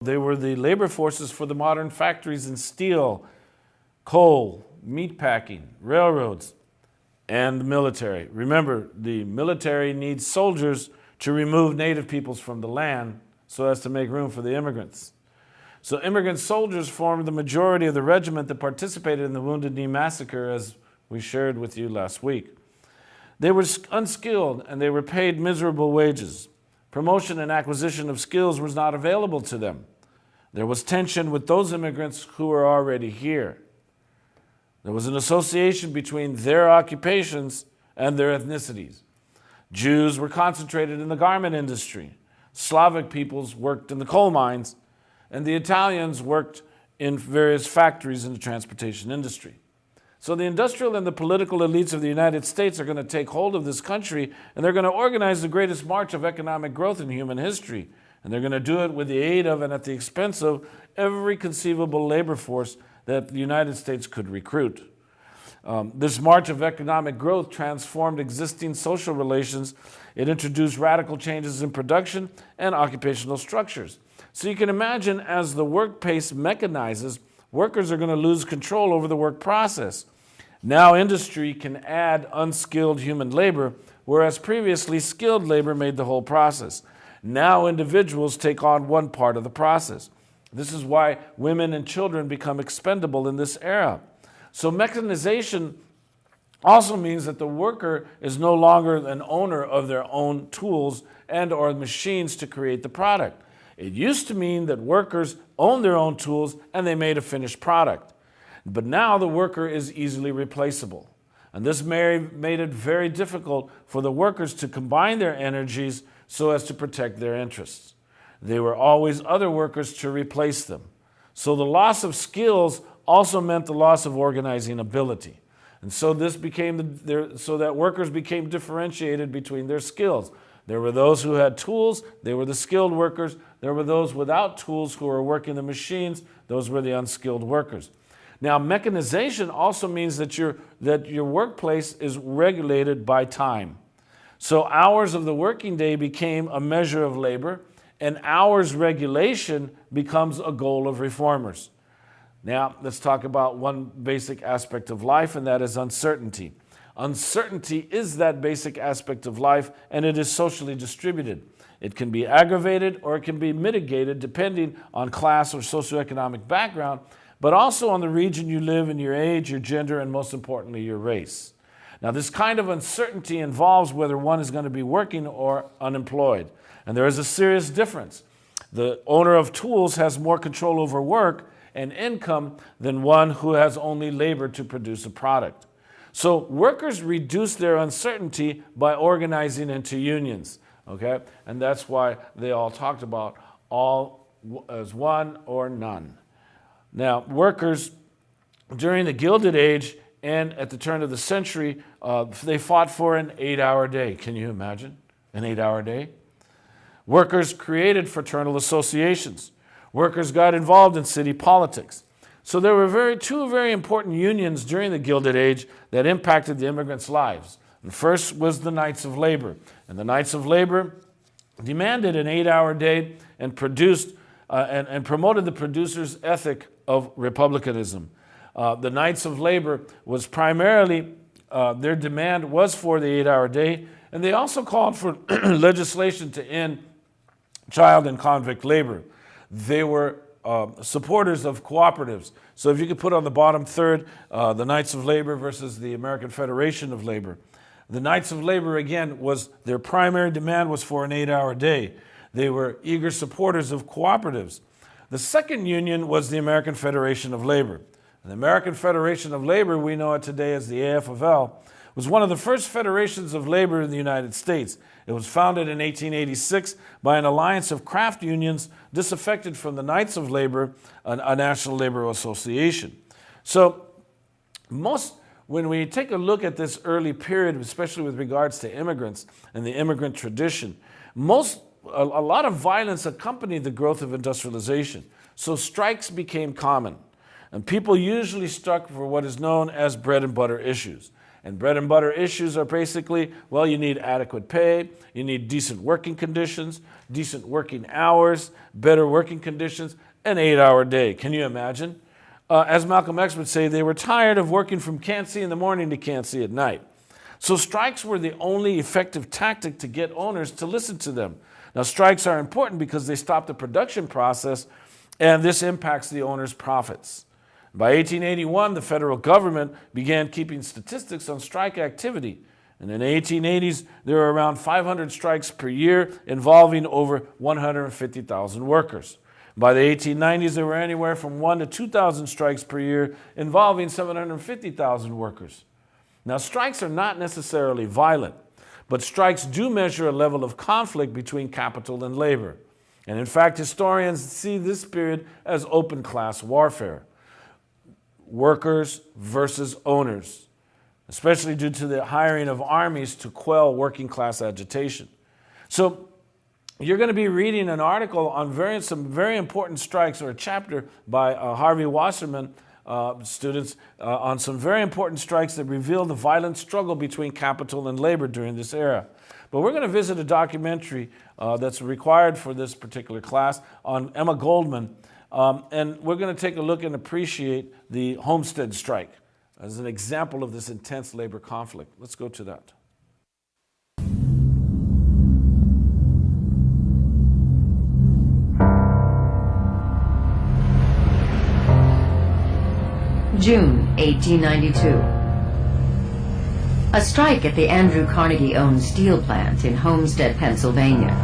They were the labor forces for the modern factories in steel, coal, meatpacking, railroads, and the military. Remember, the military needs soldiers to remove native peoples from the land so as to make room for the immigrants. So immigrant soldiers formed the majority of the regiment that participated in the Wounded Knee Massacre, as we shared with you last week. They were unskilled and they were paid miserable wages. Promotion and acquisition of skills was not available to them. There was tension with those immigrants who were already here. There was an association between their occupations and their ethnicities. Jews were concentrated in the garment industry. Slavic peoples worked in the coal mines, and the Italians worked in various factories in the transportation industry. So the industrial and the political elites of the United States are going to take hold of this country, and they're going to organize the greatest march of economic growth in human history. And they're going to do it with the aid of and at the expense of every conceivable labor force that the United States could recruit. This march of economic growth transformed existing social relations. It introduced radical changes in production and occupational structures. So you can imagine, as the work pace mechanizes, workers are going to lose control over the work process. Now industry can add unskilled human labor, whereas previously skilled labor made the whole process. Now individuals take on one part of the process. This is why women and children become expendable in this era. So mechanization also means that the worker is no longer an owner of their own tools and or machines to create the product. It used to mean that workers owned their own tools and they made a finished product. But now the worker is easily replaceable. And this made it very difficult for the workers to combine their energies so as to protect their interests. There were always other workers to replace them. So the loss of skills also meant the loss of organizing ability. And so this became so that workers became differentiated between their skills. There were those who had tools, they were the skilled workers. There were those without tools who were working the machines, those were the unskilled workers. Now, mechanization also means that your workplace is regulated by time. So hours of the working day became a measure of labor, and hours regulation becomes a goal of reformers. Now, let's talk about one basic aspect of life, and that is uncertainty. Uncertainty is that basic aspect of life, and it is socially distributed. It can be aggravated or it can be mitigated depending on class or socioeconomic background, but also on the region you live in, your age, your gender, and most importantly, your race. Now, this kind of uncertainty involves whether one is going to be working or unemployed. And there is a serious difference. The owner of tools has more control over work and income than one who has only labor to produce a product. So workers reduce their uncertainty by organizing into unions, okay? And that's why they all talked about all as one or none. Now, workers during the Gilded Age and at the turn of the century, they fought for an 8-hour day. Can you imagine an 8-hour day? Workers created fraternal associations. Workers got involved in city politics. So there were two very important unions during the Gilded Age that impacted the immigrants' lives. And first was the Knights of Labor. And the Knights of Labor demanded an 8-hour day and promoted the producers' ethic of republicanism. The Knights of Labor was primarily, their demand was for the 8-hour day, and they also called for legislation to end child and convict labor. They were supporters of cooperatives. So if you could put on the bottom third, the Knights of Labor versus the American Federation of Labor. The Knights of Labor, again, their primary demand was for an 8-hour day. They were eager supporters of cooperatives. The second union was the American Federation of Labor. The American Federation of Labor, we know it today as the AFL, was one of the first federations of labor in the United States. It was founded in 1886 by an alliance of craft unions disaffected from the Knights of Labor, a national labor association. So when we take a look at this early period, especially with regards to immigrants and the immigrant tradition, a lot of violence accompanied the growth of industrialization. So strikes became common. And people usually struck for what is known as bread and butter issues. And bread and butter issues are basically, well, you need adequate pay, you need decent working conditions, decent working hours, better working conditions, an 8-hour day. Can you imagine? As Malcolm X would say, they were tired of working from can't see in the morning to can't see at night. So strikes were the only effective tactic to get owners to listen to them. Now, strikes are important because they stop the production process, and this impacts the owner's profits. By 1881, the federal government began keeping statistics on strike activity. And in the 1880s, there were around 500 strikes per year involving over 150,000 workers. By the 1890s, there were anywhere from 1,000 to 2,000 strikes per year involving 750,000 workers. Now, strikes are not necessarily violent, but strikes do measure a level of conflict between capital and labor. And in fact, historians see this period as open class warfare. Workers versus owners, especially due to the hiring of armies to quell working class agitation. So you're going to be reading an article on some very important strikes, or a chapter by Harvey Wasserman students on some very important strikes that reveal the violent struggle between capital and labor during this era. But we're going to visit a documentary that's required for this particular class on Emma Goldman. And we're going to take a look and appreciate the Homestead strike as an example of this intense labor conflict. Let's go to that. June 1892. A strike at the Andrew Carnegie-owned steel plant in Homestead, Pennsylvania,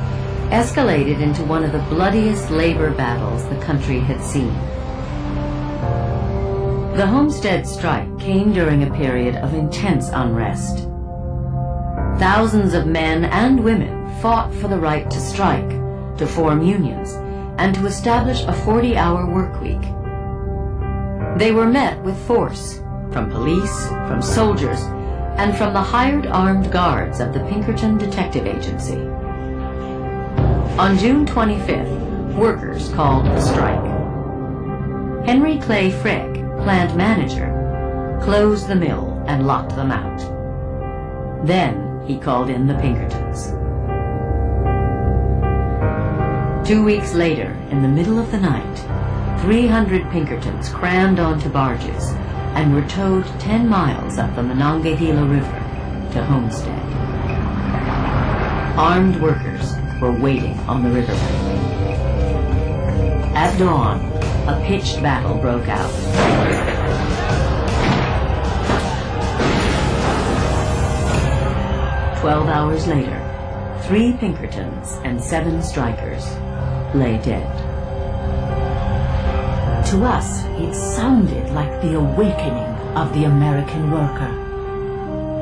escalated into one of the bloodiest labor battles the country had seen. The Homestead strike came during a period of intense unrest. Thousands of men and women fought for the right to strike, to form unions, and to establish a 40-hour work week. They were met with force from police, from soldiers, and from the hired armed guards of the Pinkerton Detective Agency. On June 25th, workers called a strike. Henry Clay Frick, plant manager, closed the mill and locked them out. Then he called in the Pinkertons. 2 weeks later, in the middle of the night, 300 Pinkertons crammed onto barges and were towed 10 miles up the Monongahela River to Homestead. Armed workers were waiting on the riverbank. At dawn, a pitched battle broke out. "12 hours later, 3 Pinkertons and 7 strikers lay dead." To us, it sounded like the awakening of the American worker,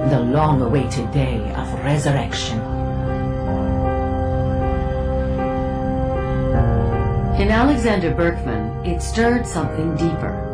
the long-awaited day of resurrection. In Alexander Berkman, it stirred something deeper.